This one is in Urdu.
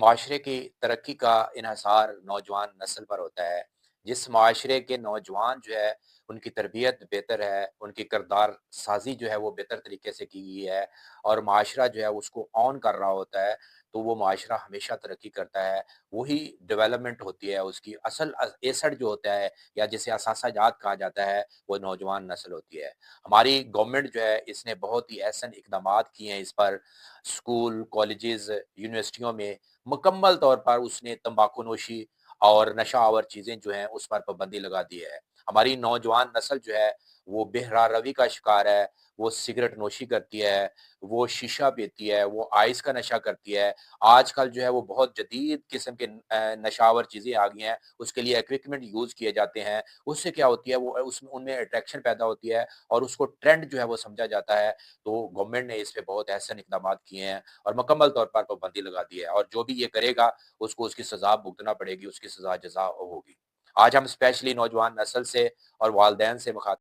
معاشرے کی ترقی کا انحصار نوجوان نسل پر ہوتا ہے۔ جس معاشرے کے نوجوان جو ہے ان کی تربیت بہتر ہے، ان کی کردار سازی جو ہے وہ بہتر طریقے سے کی گئی ہے اور معاشرہ جو ہے اس کو آن کر رہا ہوتا ہے، تو وہ معاشرہ ہمیشہ ترقی کرتا ہے۔ وہی ڈیولپمنٹ ہوتی ہے، اس کی اصل ایسٹ جو ہوتا ہے یا جسے اثاثہ جات کہا جاتا ہے، وہ نوجوان نسل ہوتی ہے۔ ہماری گورنمنٹ جو ہے اس نے بہت ہی احسن اقدامات کیے ہیں اس پر، اسکول، کالجز، یونیورسٹیوں میں مکمل طور پر اس نے تمباکو نوشی اور نشہ آور چیزیں جو ہیں اس پر پابندی لگا دی ہے۔ ہماری نوجوان نسل جو ہے وہ بہرا روی کا شکار ہے، وہ سگریٹ نوشی کرتی ہے، وہ شیشہ پیتی ہے، وہ آئس کا نشہ کرتی ہے۔ آج کل جو ہے وہ بہت جدید قسم کے نشہ آور چیزیں آ گئی ہیں، اس کے لیے ایکوپمنٹ یوز کیے جاتے ہیں۔ اس سے کیا ہوتی ہے، وہ ان میں اٹریکشن پیدا ہوتی ہے اور اس کو ٹرینڈ جو ہے وہ سمجھا جاتا ہے۔ تو گورنمنٹ نے اس پہ بہت احسن اقدامات کیے ہیں اور مکمل طور پر پابندی لگا دی ہے، اور جو بھی یہ کرے گا اس کو اس کی سزا بھگتنا پڑے گی، اس کی سزا جزا ہوگی۔ آج ہم اسپیشلی نوجوان نسل سے اور والدین سے مخاطب